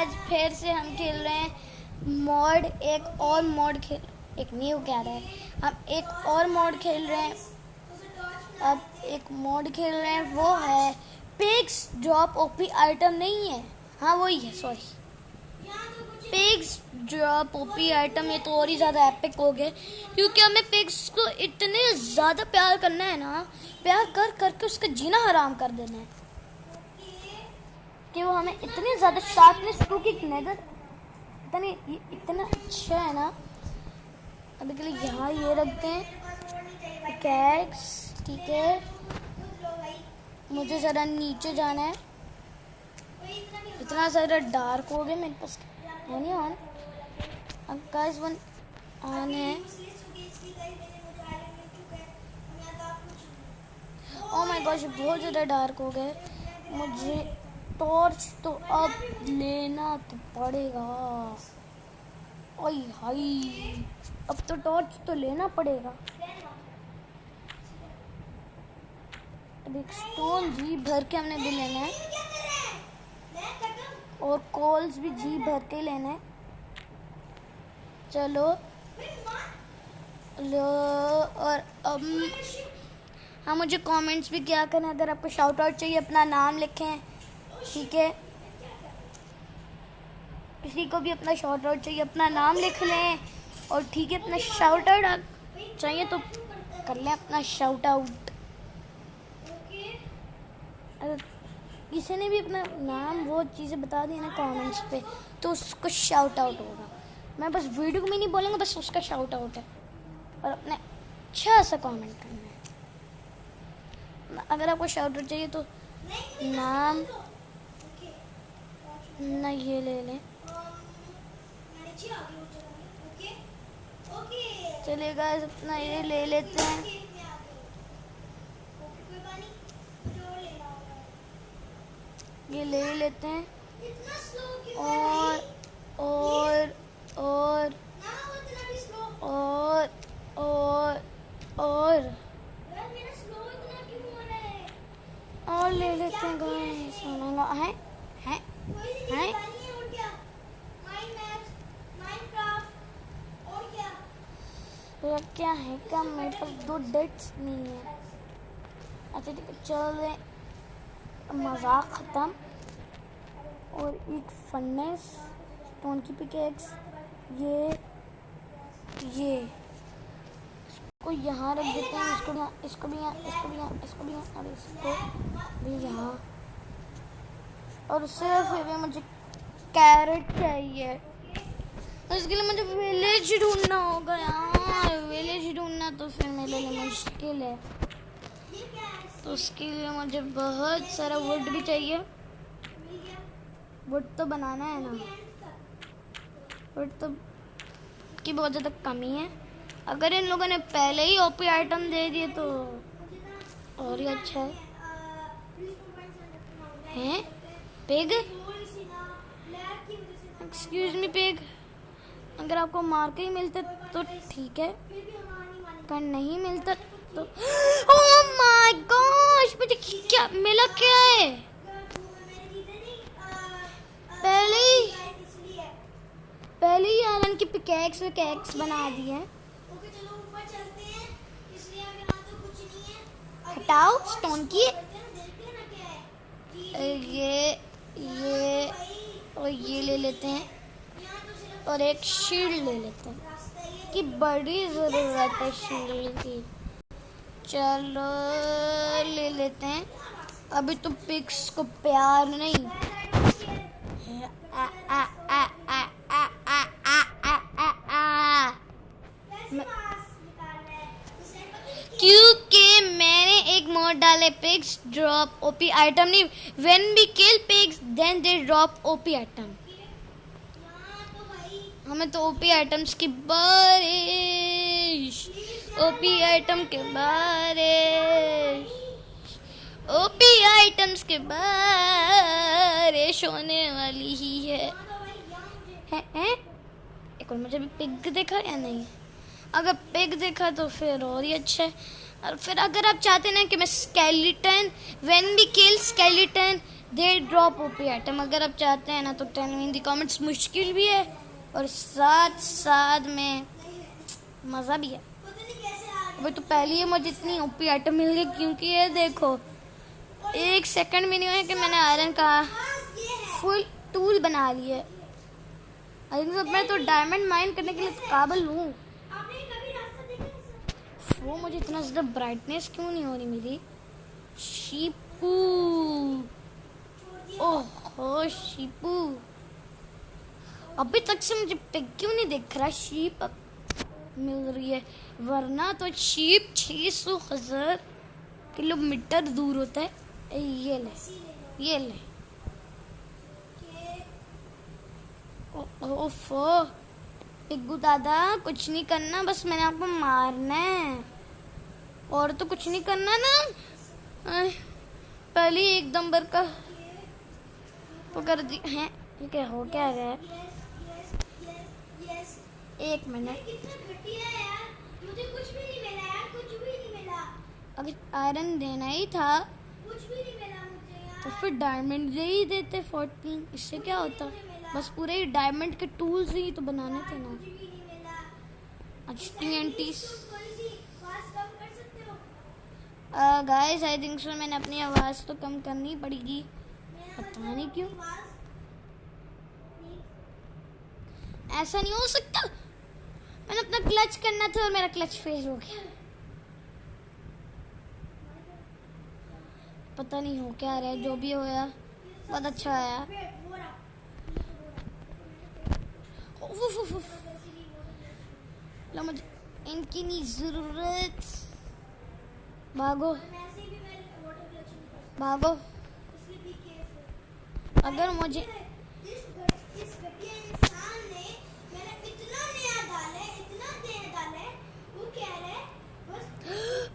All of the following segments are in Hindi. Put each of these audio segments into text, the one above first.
आज फिर से हम खेल रहे हैं मॉड। एक न्यू कह रहा है, हम एक और मॉड खेल रहे हैं। अब एक मॉड खेल रहे हैं, वो है पिग्स ड्रॉप ओपी आइटम। नहीं है, हाँ वही है, sorry, pigs drop OP item. ये तो और ही ज़्यादा एपिक हो गए, क्योंकि हमें पिग्स को इतने ज़्यादा प्यार करना है ना, प्यार कर करके उसका जीना हराम कर देना है कि वो हमें इतनी ज़्यादा शार्पनेस टू की नेदर इतना अच्छा है ना। अभी के लिए यहाँ ये रखते हैं कैक्स, ठीक है। मुझे ज़रा नीचे जाना है, इतना ज़्यादा डार्क हो गया मेरे पास। नहीं ऑन, अब गाइस वन ऑन है। ओह माय गॉड, बहुत ज़्यादा डार्क हो गए। मुझे टॉर्च तो अब लेना तो पड़ेगा। ओए हाय, अब तो टॉर्च तो लेना पड़ेगा। अब एक स्टोन जी भर के हमने भी लेना है, और कोल्स भी जी भर के लेना है। चलो लो, और अब हाँ, मुझे कमेंट्स भी क्या करना। अगर आपको शाउट आउट चाहिए, अपना नाम लिखें, ठीक है। किसी को भी अपना शाउट आउट चाहिए, अपना नाम लिख लें, और ठीक है, अपना शाउट आउट चाहिए तो कर लें अपना शाउट आउट। अगर किसी ने भी अपना नाम वो चीज़ें बता दी ना कमेंट्स पे, तो उसको शाउट आउट होगा। मैं बस वीडियो में नहीं बोलूँगा, बस उसका शाउट आउट है, और अपने अच्छा सा कमेंट करना है। अगर आपको शाउट आउट चाहिए तो नाम ना ये ले लें। चलिए गाइस, अपना ये ले लेते हैं। ये ले लेते हैं, और और और और और और ले लेते हैं गाइस। सुनेगा है तो क्या है, क्या मेरे पास 2 डेट्स नहीं है। अच्छा ठीक है, चल मजाक ख़त्म। और एक फर्नेस, स्टोन की पिकेक्स, ये इसको यहाँ रख देते हैं। इसको यहाँ, इसको भी यहाँ, इसको भी यहाँ, इसको भी यहाँ, और इसको भी यहाँ। और सिर्फ ये मुझे कैरेट चाहिए, तो इसके लिए मुझे विलेज ढूंढना होगा यार। विलेज ढूंढना तो फिर मेरे लिए मुश्किल है, तो उसके लिए मुझे बहुत सारा वुड भी चाहिए। वुड तो बनाना है ना, वुड तो की बहुत ज़्यादा कमी है। अगर इन लोगों ने पहले ही ओपी आइटम दे दिए तो और ही अच्छा है। हैं पिग, एक्सक्यूज मी पिग, अगर आपको मार के ही मिलते तो ठीक है, अगर नहीं मिलता तो ओह माय गॉश, मुझे क्या मिला, क्या है? पहले ही आयरन की पिकैक्स बना दी है। हटाओ स्टोन की, ये और ये ले लेते हैं, और एक शील्ड ले लेते हैं कि बड़ी ज़रूरत है शील्ड की। चलो ले लेते हैं। अभी तो पिग्स को प्यार नहीं, क्योंकि मैंने एक मोड डाले पिग्स ड्रॉप ओपी आइटम। नहीं, when we kill pigs then they drop OP item. हमें तो ओपी आइटम्स की बारिश, ओपी आइटम के बारिश, ओपी आइटम्स के बारिश होने वाली ही है? एक और मुझे भी पिग देखा या नहीं? अगर पिग देखा तो फिर और ही अच्छा है। और फिर अगर आप चाहते ना कि मैं skeleton, when we kill skeleton they drop OP item. अगर आप चाहते हैं ना तो tell me in the comments. मुश्किल भी है और साथ साथ में मज़ा भी है। अभी तो पहले ही मुझे इतनी ओपी आइटम मिल गई, क्योंकि ये देखो 1 सेकंड भी नहीं हुआ है कि मैंने आयरन का फुल टूल बना लिया। मैं तो डायमंड माइन करने के लिए काबिल हूँ। वो मुझे इतना ज़्यादा ब्राइटनेस क्यों नहीं हो रही मेरी? शीपू, ओहो शीपू, अभी तक से मुझे पिग क्यों नहीं दिख रहा? शीप मिल रही है, वरना तो शीप 600,000 किलोमीटर दूर होता है। ये ले, ये ले। ओफो पिग्गू दादा, कुछ नहीं करना, बस मैंने आपको मारना है और तो कुछ नहीं करना ना। पहले ही एकदम बर का वो कर दी है। ये क्या हो क्या रहा है? 1 मिनट, मुझे कुछ भी नहीं मिला यार, कुछ भी नहीं मिला। अगर आयरन देना ही था कुछ भी नहीं मिला मुझे यार। तो फिर डायमंड दे ही देते 14। इससे क्या होता? बस पूरे डायमंड के टूल्स ही तो बनाने थे ना। कुछ भी नहीं मिला। अच्छा TNT थोड़ी सी आवाज कम कर सकते हो? गाइस आई थिंक सो मैंने अपनी आवाज़ तो कम करनी पड़ेगी, पता नहीं क्यों। ऐसा नहीं हो सकता। मैंने अपना क्लच करना था और मेरा क्लच फेल हो गया। पता नहीं हो क्या रहा है, जो भी होया बहुत अच्छा आया। लो मुझे इनकी नहीं जरूरत। भागो भागो। अगर मुझे इस घटिया इंसान ने मैंने इतना नया डाले, इतना नया डाले, वो कह रहे बस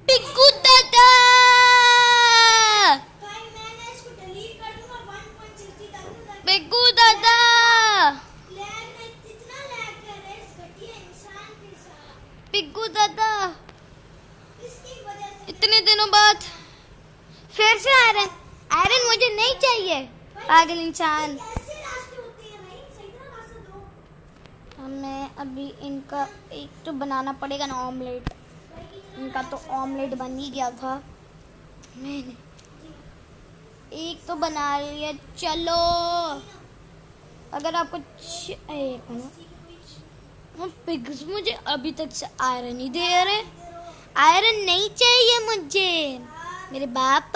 पिग्गू दादा, भाई मैंने इसको डिलीट कर दूंगा। 1.60 डालूंगा। पिग्गू दादा, लैग में इतना लैग कर रहे इस घटिया इंसान के साथ। पिग्गू दादा, इसकी वजह से इतने दिनों बाद फिर से आयरन। आयरन मुझे नहीं चाहिए, पागल इंसान। कैसे रास्ते होते हैं भाई? सही तरह रास्ता दो। हमें अभी इनका एक तो बनाना पड़ेगा ना ऑमलेट। इनका तो ऑमलेट बन ही गया था, मैंने एक तो बना लिया। चलो अगर आपको एक मिनट, हम पिग्स मुझे अभी तक से आयरन ही दे रहे। आयरन नहीं चाहिए मुझे मेरे बाप,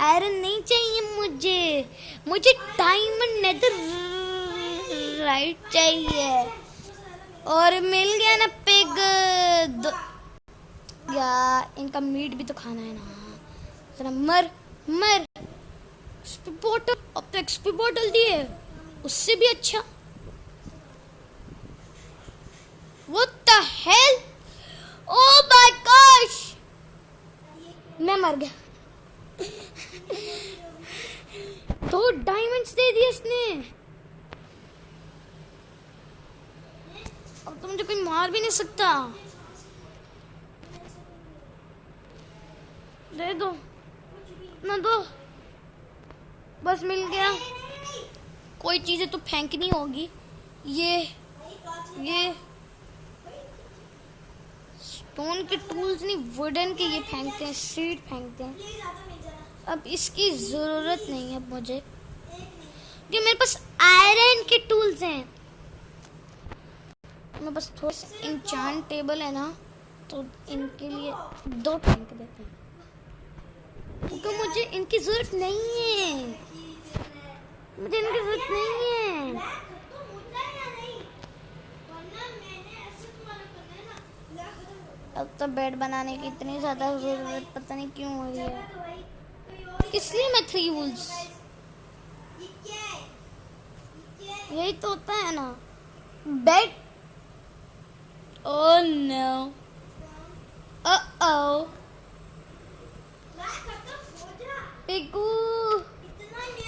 आयरन नहीं चाहिए मुझे। मुझे डायमंड नेदरराइट चाहिए और मिल गया ना पिग। या इनका मीट भी तो खाना है ना। जरा मर मर। एक्सपी बोतल, अब तो एक्सपी बोतल दिए, उससे भी अच्छा। What the hell? Oh my gosh! मैं मर गया। 2 डायमंड्स दे दिए इसने। अब तो मुझे कोई मार भी नहीं सकता। दे दो ना, दो बस मिल गया। कोई चीजें तो फेंकनी होगी। ये स्टोन के टूल्स नहीं, वुडन के ये फेंकते हैं, सीड फेंकते हैं। अब इसकी जरूरत नहीं है मुझे, क्योंकि मेरे पास आयरन के टूल्स हैं। मैं बस थोड़ा सा इंचांट टेबल है ना, तो इनके लिए 2 फेंक देते हैं, क्योंकि मुझे इनकी जरूरत नहीं है। मुझे इनकी जरूरत नहीं है। अब तो बेड बनाने की इतनी ज्यादा जरूरत पता नहीं क्यों हो रही है। इसलिए मैं 3 वूल्स, यही तो होता है ना बेड। ओह नो, ओह पिग्गू,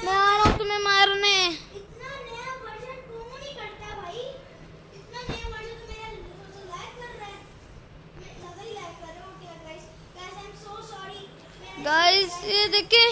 मैं आ रहा हूँ तुम्हें मारने। इतना नया वर्जन कौन ही करता भाई? इतना नया वर्जन तो मेरा तो लैग कर रहा है। मैं ज्यादा ही लैग कर रहा हूँ क्या guys? Guys I am so sorry. Guys ये देखिए,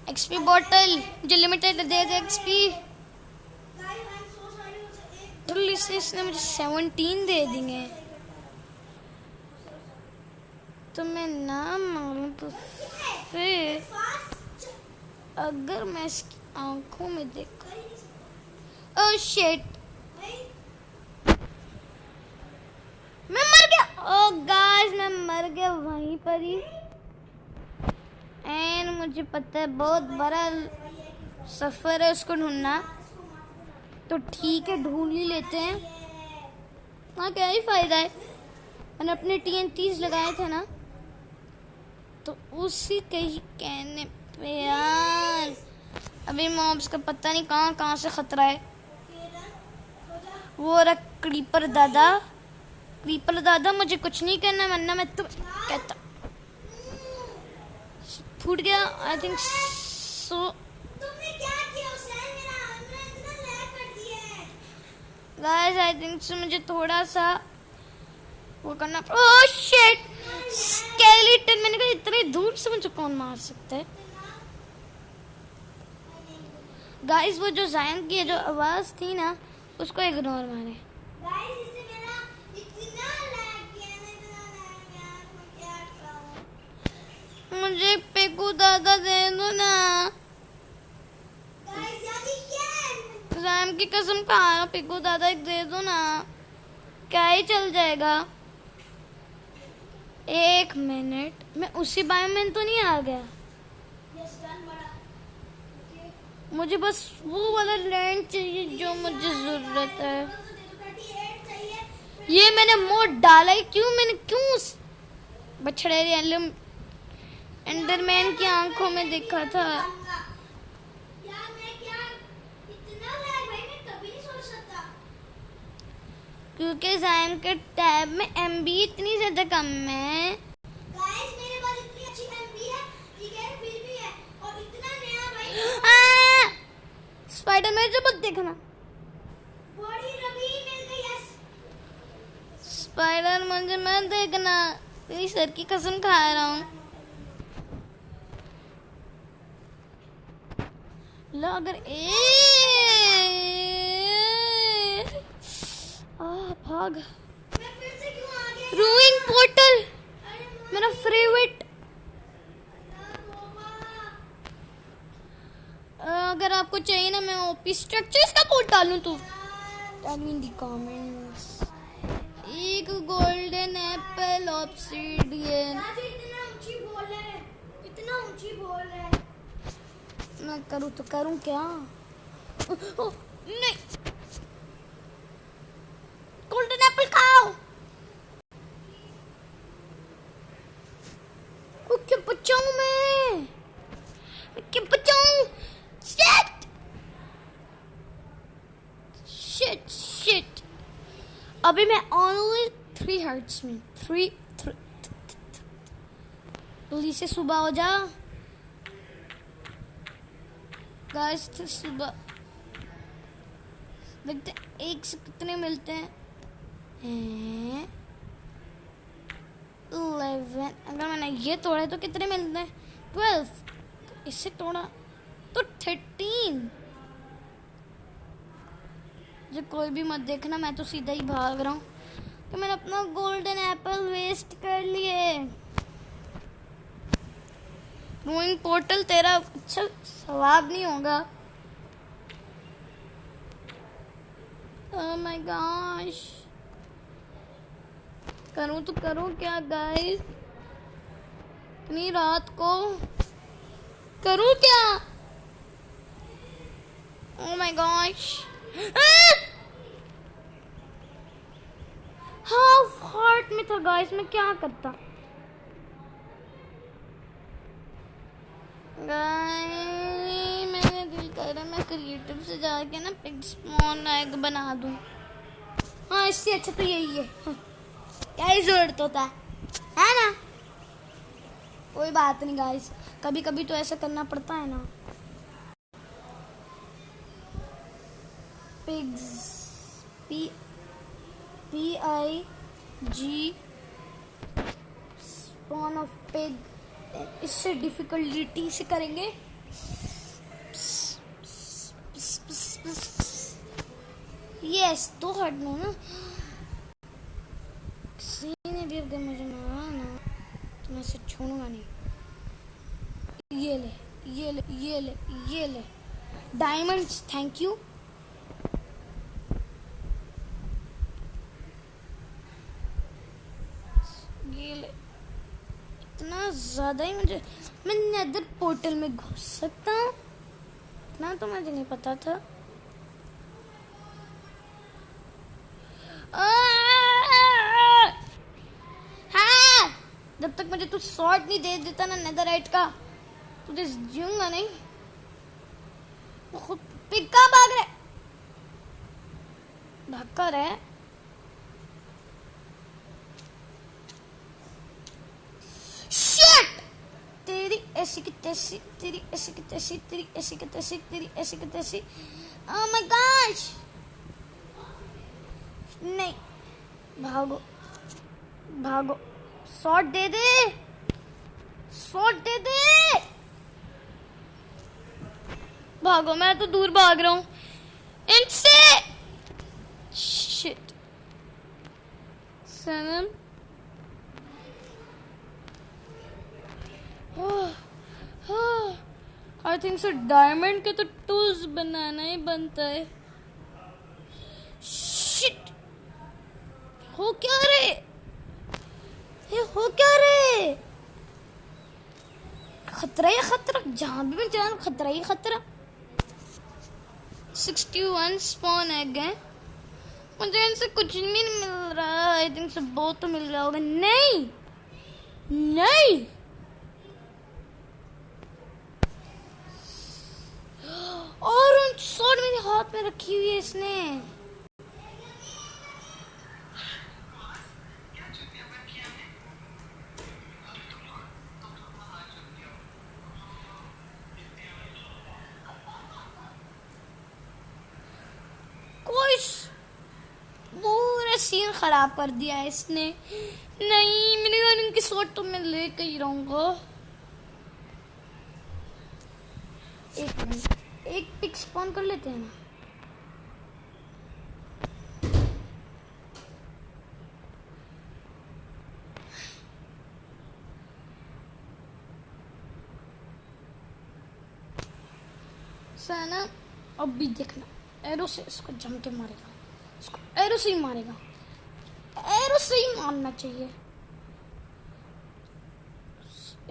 एक्सपी बॉटल जो लिमिटेड देगा XP. Guys I am so sorry मुझे एक तो इसने मुझे 17 दे दिए। तो मैं ना मारूं तो फिर फास्ट अगर मैं इसकी आंखों में देख, ओह शिट, मैं मर गया। ओह गाइस मैं मर गया वहीं पर ही। एंड मुझे पता है बहुत बड़ा सफर है उसको ढूंढना, तो ठीक है ढूंढ ही लेते हैं। हाँ क्या ही फायदा है, मैंने अपने TNTs लगाए थे ना, तो उसी के ही कहने पे यार अभी मॉब्स का पता नहीं कहाँ कहाँ से खतरा है। वो रहा क्रीपर दादा। क्रीपर दादा मुझे कुछ नहीं करना, वरना मैं तुम कहता फूट गया। I think so. तुमने क्या किया हुसैन, मेरा हमने इतना लैग कर दिया है। गाइस आई थिंक सो मुझे थोड़ा सा वो करना। Oh shit, skeleton. मैंने कहा इतने दूर से मुझे कौन मार सकता है। गाइस वो जो जायन की जो आवाज थी ना, उसको इग्नोर मारे। गाइस इससे मेरा इतना लैग किया ना, इतना लैग यार, मैं क्या करूं। मुझे पिकू दादा दे दो ना। गाइस यार ये क्या है। रैम की कसम खा रहा हूं, पिकू दादा एक दे दो ना, क्या ही चल जाएगा। एक मिनट, मैं उसी बायो में तो नहीं आ गया। यस डन बड़ा। मुझे बस वो वाला लैंड चाहिए जो मुझे जरूरत है। 38 चाहिए। ये मैंने मोड डाला ही क्यों, मैंने क्यों उस बछड़े एंडरमैन की आंखों में देखा था। यार मैं क्या इतना लैग भाई, मैं कभी नहीं सोच सकता। क्योंकि जायन के टैब में MB इतनी ज्यादा कम है। गाइस मेरे पास इतनी अच्छी एमबी है, ठीक है, फिर भी है और इतना नया भाई। स्पाइडरमैन जो मत देखना। बॉडी रवि मिल गई। यस स्पाइडर मुझे मत देखना, तेरी सर की कसम खा रहा हूँ। लो अगर भाग। मैं फिर से क्यों आ गया। रूइंग पोर्टल अरे मेरा फेवरेट। अगर आपको चाहिए ना मैं ओपी स्ट्रक्चर्स का कोड डालूं तो tell me in the comments. एक गोल्डन एप्पल ऑब्सिडियन। राजू इतना ऊंची बोल रहा है, इतना ऊंची बोल रहा है। मैं करूँ तो करूँ क्या। नहीं, गोल्डन एप्पल खाओ। क्या बचाऊं मैं क्या बचाऊं। शिट अभी मैं ओनली 3 हर्ट्स में 3 जल्दी से सुबह हो जा गाइस। सुबह देखते एक से कितने मिलते हैं। 11। अगर मैंने ये तोड़ा तो कितने मिलते हैं। 12। इससे तोड़ा तो 13। जो कोई भी मत देखना, मैं तो सीधा ही भाग रहा हूँ कि मैंने अपना गोल्डन एप्पल वेस्ट कर लिए। रूइंग पोर्टल तेरा अच्छा स्वाद नहीं होगा। ओह माय गॉश, करूँ तो करूँ क्या गाइस, इतनी रात को करूँ क्या। Oh my gosh, half heart में था गाइस, मैं क्या करता। गाइस मेरा दिल कर रहा है मैं क्रिएटिव से जाके ना पिग स्पॉन एग बना दूं। हाँ इससे अच्छा तो यही है। क्या ही जरूरत होता है ना। कोई बात नहीं गाइस, कभी कभी तो ऐसा करना पड़ता है ना। Pigs PIG spawn of pig, इससे डिफिकल्टी से करेंगे। यस, तो हट लो ना। किसी ने भी अगर मुझे मारा ना तो मैं इसे छोड़ूंगा नहीं। ये ले, ये ले, ये ले, ये ले डायमंड्स, थैंक यू। ये ले, इतना ज्यादा ही मुझे, मैं नेदर पोर्टल में घुस सकता हूँ, इतना तो मुझे नहीं पता था। हाँ, जब तक मुझे तू शॉर्ट नहीं दे देता ना नेदरराइट का, तुझे जीऊंगा नहीं। खुद पिका भाग रहे, भाग रहे। शिट, तेरी ऐसी की तैसी, तेरी ऐसी की तैसी, तेरी ऐसी की तैसी, तेरी ऐसी की तैसी। ओह माय गॉश, नहीं, भागो भागो, शॉट दे दे, शॉट दे दे, भागो। मैं तो दूर भाग रहा हूँ इनसे। Shit, Sanam. I think so diamond के तो टूल्स बनाना ही बनता है। शिट, हो क्या रे, ये हो क्या रे? खतरा ही खतरा, जहां भी मैं जाऊं खतरा ही खतरा। 61 स्पॉन एग है, मुझे इनसे कुछ भी नहीं मिल रहा। आई थिंक सो बहुत तो मिल रहा होगा। नहीं नहीं, और उन स्वॉर्ड मेरे हाथ में रखी हुई है इसने। कोई पूरा सीन खराब कर दिया है इसने। नहीं, मैंने उनकी स्वॉर्ड तो मैं लेके ही रहूंगा। एक मिनट, एक पिक स्पॉन कर लेते हैं ना। साना, अब भी देखना, एरो से इसको जम के मारेगा, इसको एरो से ही मारेगा, एरो से ही मारना चाहिए।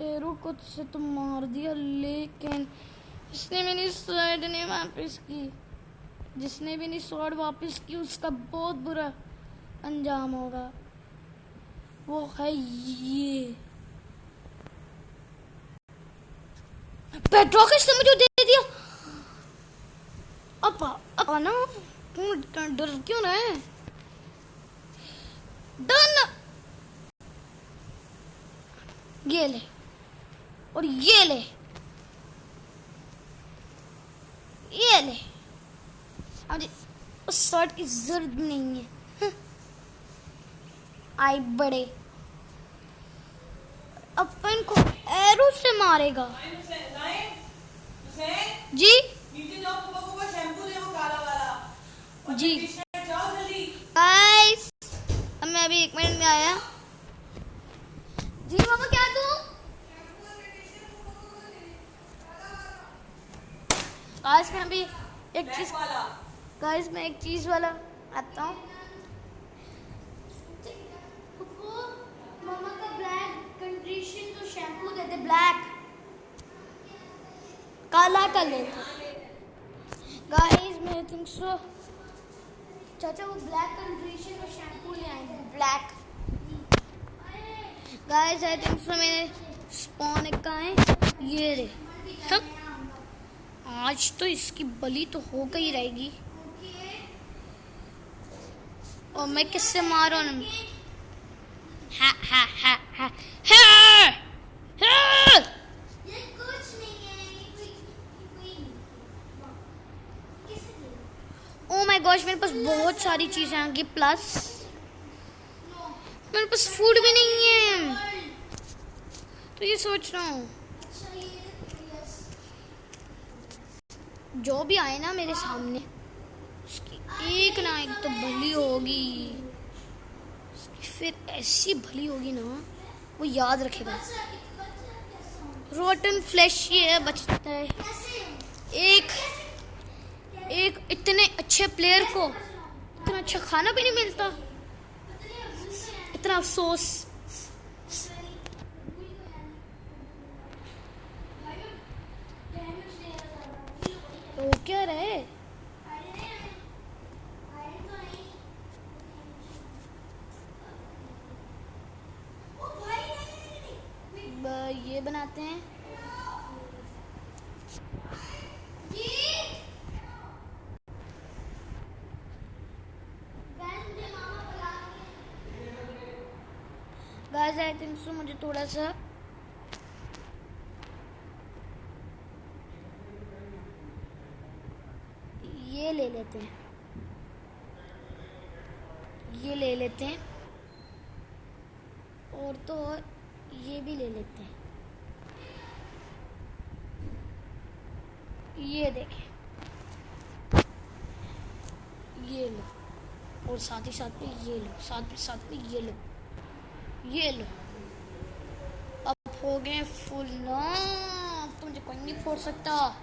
एरो को से तो मार दिया, लेकिन इसने मेरी स्वॉर्ड नहीं वापस की। जिसने भी नहीं स्वॉर्ड वापस की उसका बहुत बुरा अंजाम होगा। वो है ये पेट्रोल, इसने मुझे दे दिया। अब ना, डर क्यों ना है? डन, ये ले और ये ले, ये ले। अब उस शॉट की जरूरत नहीं है। आई बड़े, अपन को एरो से मारेगा। जी जी गाइस, अब मैं अभी 1 मिनट में आया। जी मामा, क्या दूं? गाइस मैं अभी एक चीज, गाइस मैं एक चीज वाला आता हूँ। मामा का ब्लैक कंडीशन जो शैम्पू देते, ब्लैक काला कर लेते गाइस। मैं थिंक सो चाचा वो ब्लैक कंडीशन का शैम्पू ले आएंगे, black. Guys I think so मेरे स्पॉन का है ये रे। आज तो इसकी बलि तो हो गई रहेगी। और मैं किससे मारूं? हा हा हा हा हा, हा। ये कुछ नहीं है, ये कोई ओ माय गॉश, मेरे पास बहुत सारी चीजें आ गई, प्लस मेरे पास फूड भी नहीं है। तो ये सोच रहा हूँ जो भी आए ना मेरे सामने एक ना एक तो भली होगी, फिर ऐसी भली होगी ना वो याद रखेगा। रोटन फ्लैश ये है, बचता है एक इतने अच्छे प्लेयर को इतना अच्छा खाना भी नहीं मिलता। इतना अफसोस। तो क्या रहे ये बनाते हैं। गाइस आई थिंक सो मुझे थोड़ा सा ये ले लेते हैं, ये ले लेते हैं और तो और ये भी ले लेते हैं। ये देखें, ये लो और साथ ही साथ में ये लो, साथ में ये लो, ये लो। अब हो गए फुल ना, अब तो मुझे कोई नहीं फोड़ सकता।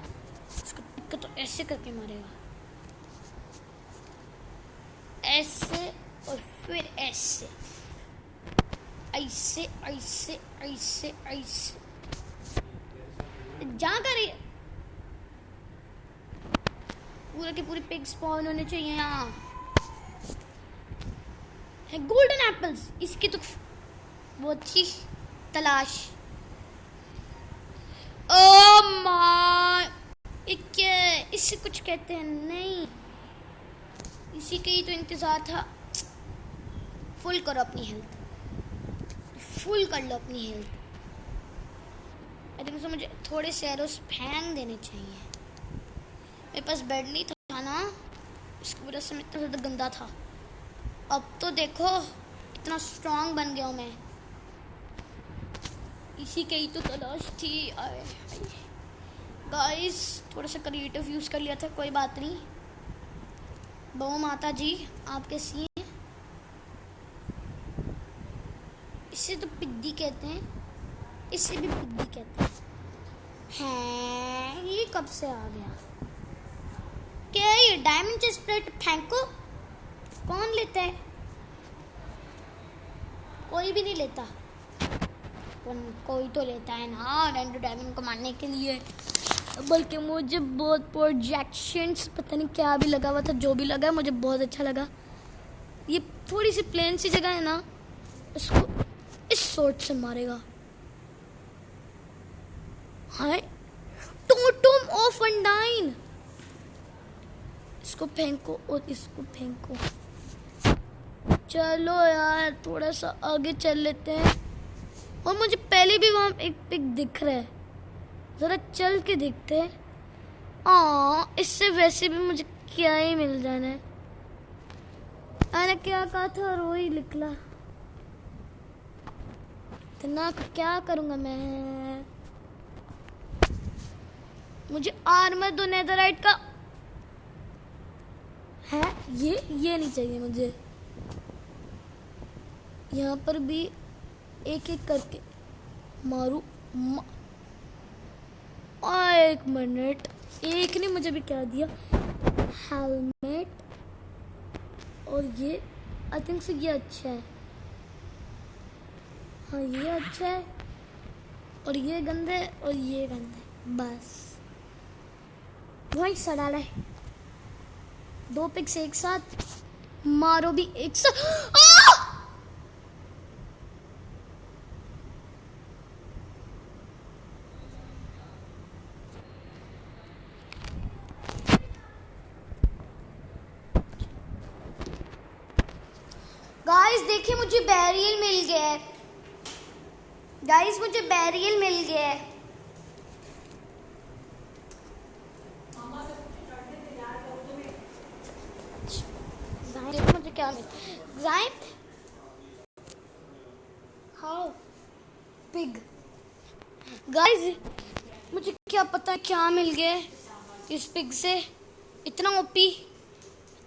इसको टिक्का तो ऐसे करके मारेगा, ऐसे और फिर ऐसे, ऐसे ऐसे ऐसे ऐसे। जा कर पूरे के पूरे पिग स्पॉन होने चाहिए यहाँ। है गोल्डन एप्पल्स, इसकी तो बहुत अच्छी तलाश। ओह माय, क्या इससे कुछ कहते हैं? नहीं, इसी के ही तो इंतजार था। फुल करो अपनी हेल्थ, फुल कर लो अपनी हेल्थ। आई थिंक सो मुझे थोड़े से एरोस फेंक देने चाहिए। मेरे पास बेड नहीं था ना, इसकी वजह से मैं इतना ज़्यादा गंदा था। अब तो देखो कितना स्ट्रांग बन गया हूँ मैं, इसी के ही तो तलाश थी। गाइस थोड़ा सा क्रिएटिव यूज़ कर लिया था, कोई बात नहीं। बहु माता जी आप कैसी हैं? इसे तो पिद्दी कहते हैं, इसे भी पिद्दी कहते हैं। ये कब से आ गया? क्या ये डायमंड चेस्ट प्लेट फेंको? कौन लेता है? कोई भी नहीं लेता। कोई तो लेता है ना डायमंड को मारने के लिए। बल्कि मुझे बहुत प्रोजेक्शंस पता नहीं क्या भी लगा हुआ था, जो भी लगा मुझे बहुत अच्छा लगा। ये थोड़ी सी प्लेन सी जगह है ना, इसको इस सोर्ट से मारेगा। हाय टोटम ऑफ अंडाइन, इसको फेंको और इसको फेंको। चलो यार थोड़ा सा आगे चल लेते हैं। और मुझे पहले भी वहां एक पिक दिख रहा है, जरा चल के देखते हैं। इससे वैसे भी मुझे क्या ही मिल जाना है। मैंने क्या कहा था, रो ही निकला। इतना क्या करूंगा मैं? मुझे आर्मर दो नेदरराइट का है, ये नहीं चाहिए मुझे। यहाँ पर भी एक एक करके मारू। एक मिनट, एक ने मुझे भी क्या दिया? हेलमेट। और ये आई थिंक से ये अच्छा है। हाँ ये अच्छा है, और ये गंदे और ये गंदे। बस वही सड़ा है। 2 पिक्स एक साथ मारो, भी एक साथ। गाइस देखिए मुझे बैरियल मिल गया है। गाइस मुझे बैरियल मिल गया है। देखो मुझे क्या मिला। How pig. गाइस मुझे क्या पता क्या मिल गया इस पिग से। इतना ओपी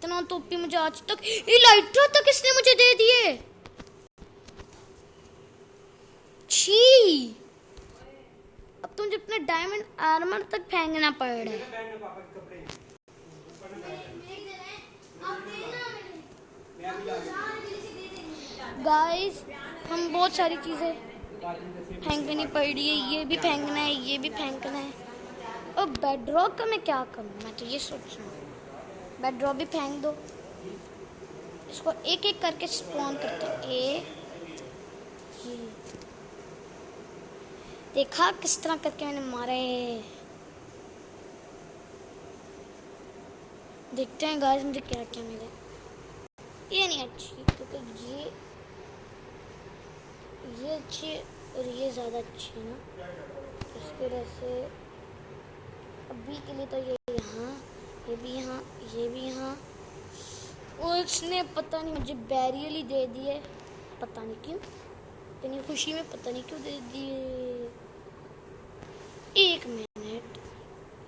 इतना टोपी मुझे आज तक, इलाइट्रा तक इसने मुझे दे दिए। छी, अब तो मुझे अपने डायमंड आर्मर तक फेंकना पड़ रहा है। गाइस, हम बहुत सारी चीजें फेंकनी पड़ रही है। ये भी फेंकना है, ये भी फेंकना है। और बेडरॉक का मैं क्या करूँ? मैं तो ये सोच रहा हूँ बेडरॉक भी फेंक दो। इसको एक एक करके स्पॉन करते हैं। ये देखा किस तरह करके मैंने मारे। देखते हैं गाइस मुझे क्या क्या मिले। ये नहीं अच्छी, क्योंकि ये अच्छी और ये ज़्यादा अच्छी है ना, इसकी वजह से अभी के लिए तो ये यहाँ, ये भी यहाँ, ये भी यहाँ। और इसने पता नहीं मुझे बैरियल ही दे दिए, पता नहीं क्यों, इतनी खुशी में पता नहीं क्यों दे दिए। एक मिनट,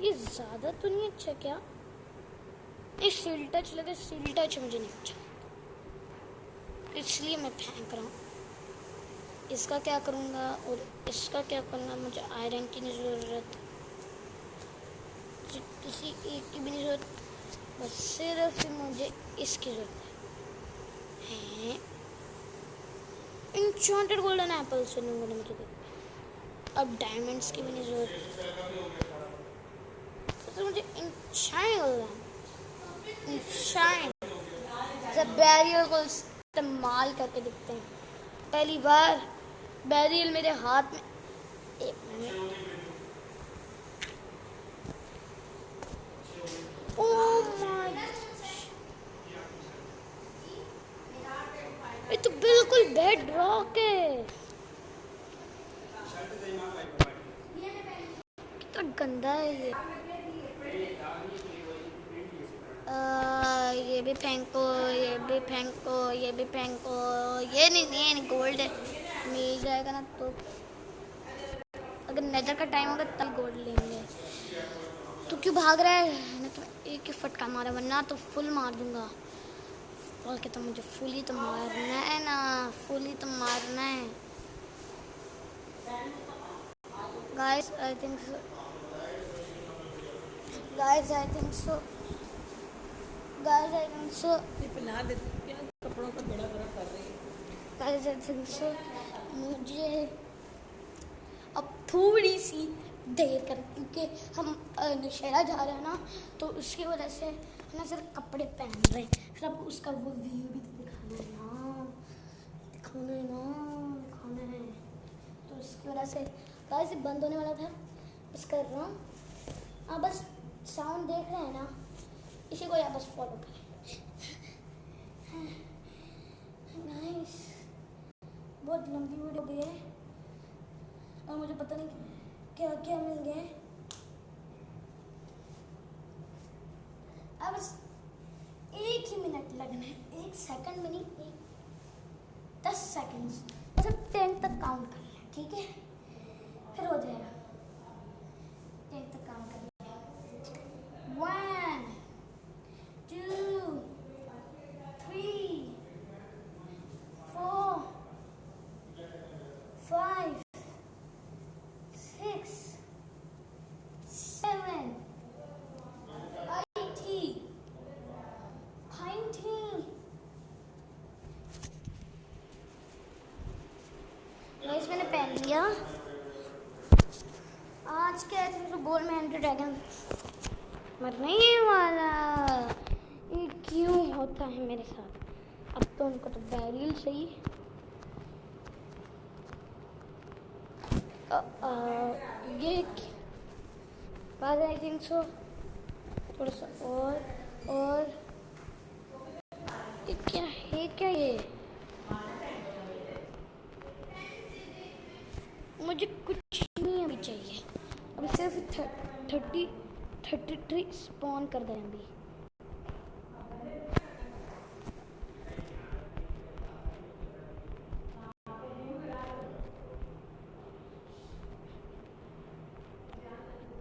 ये ज़्यादा तो नहीं अच्छा क्या? ये सील टच लगे, सील टच मुझे नहीं अच्छा, इसलिए मैं फेंक रहा हूँ। इसका क्या करूँगा और इसका क्या करूँगा? मुझे आयरन की नहीं ज़रूरत, किसी एक की भी नहीं ज़रूरत, बस सिर्फ मुझे इसकी ज़रूरत है। इंचेंटेड गोल्डन एप्पल से मुझे दे। अब डायमंड्स की भी नहीं ज़रूरत, तो मुझे जब बैरियल को इस्तेमाल करके दिखते हैं। पहली बार बैरियल मेरे हाथ में। एक मिनट, ओह माय, ये तो बिल्कुल बेड रॉक है। कितना गंदा है ये। ये भी फेंको, ये भी फेंको, ये भी फेंको। ये नहीं गोल्ड है, मिल जाएगा ना तो। अगर नेदर का टाइम होगा तब गोल्ड लेंगे। तो क्यों भाग रहा है? मैं तो एक ही फटका मारा, वरना तो फुल मार दूंगा। बोल के तो मुझे फुल ही तो मारना है ना, फुल ही तो मारना है। Guys I think so, guys I think so, guys I think so, ये पिला देते क्या? कपड़ों का बड़ा बड़ा कर रही है। गाइस आई थिंक सो, मुझे अब थोड़ी सी देर कर, क्योंकि हम नौशहरा जा रहे हैं ना, तो उसकी वजह से ना सिर्फ कपड़े पहन रहे हैं। फिर आपको उसका वो व्यू भी तो दिखाना है ना, दिखाना है ना, दिखाना है। तो उसकी वजह से गाइस ये बंद होने वाला था, बस कर रहा हूँ। आप बस साउंड देख रहे हैं ना, इसी को आप बस फॉलो करें। नाइस, बहुत लंबी वीडियो हो गई है और मुझे पता नहीं क्या क्या मिल गया है। अब बस 1 ही मिनट लगना है, 1 सेकंड में नहीं, 10 सेकंड, मतलब 10 तक काउंट करना है, ठीक है? फिर हो जाएगा। 10 तक काउंट करना है। 1 2 3 4 5 6 7 80 90। गाइस मैंने पहन लिया। आज के तो गोल में एंट्री ड्रैगन मरने ही वाला। ये क्यों होता है मेरे साथ? अब तो उनको तो बैरियल सही। ये बाद आई थिंक सो, थोड़ा सा और ये क्या है? क्या ये? मुझे कुछ नहीं अभी चाहिए, अभी सिर्फ 33 स्पॉन कर दें अभी।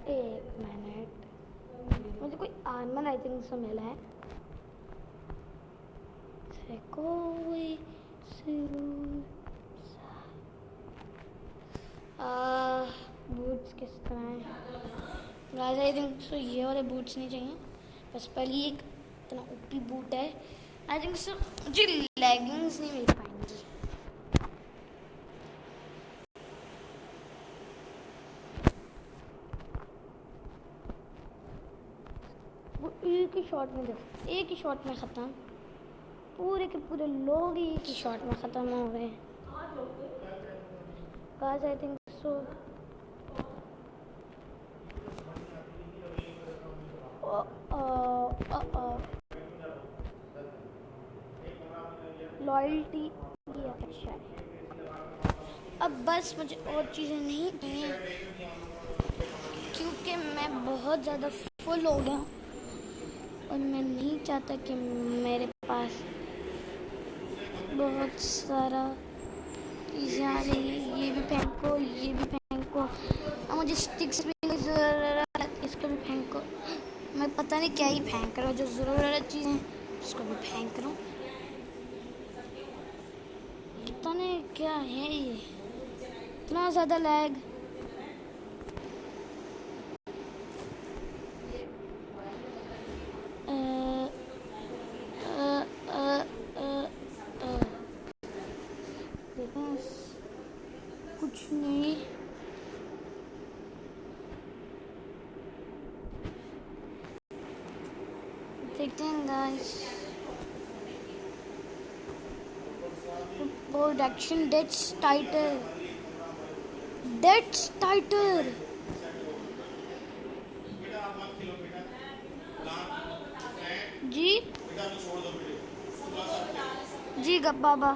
एक मिनट, मुझे कोई आर्मर आई थिंक से मिला है। है कोई बूट्स किस तरह हैं गाइस? आई थिंक सो ये वाले बूट्स नहीं चाहिए, बस पहले एक इतना ओपी बूट है। I think so ji leggings नहीं मिल पाएंगी। वो एक ही शॉट में, देखो एक ही शॉट में ख़त्म, पूरे के पूरे लोग ही एक ही शॉट में ख़त्म हो गए guys. I think so loyalty अच्छा है। अब बस मुझे और चीज़ें नहीं चाहिए क्योंकि मैं बहुत ज़्यादा फुल हो गया हूँ और मैं नहीं चाहता कि मेरे पास बहुत सारा चीज़ें आ रही है। ये भी फेंको, ये भी फेंको, अब मुझे स्टिक्स भी ज़रूरत, इसको भी फेंको। मैं पता नहीं क्या ही फेंक रहा हूँ, जो ज़रूरत चीज़ें उसको भी फेंक रहा हूँ। पता नहीं क्या है ये, इतना ज़्यादा लैग। कुछ नहीं, देखते हैं guys. Production dates tighter, dates tighter. जी जी बाबा।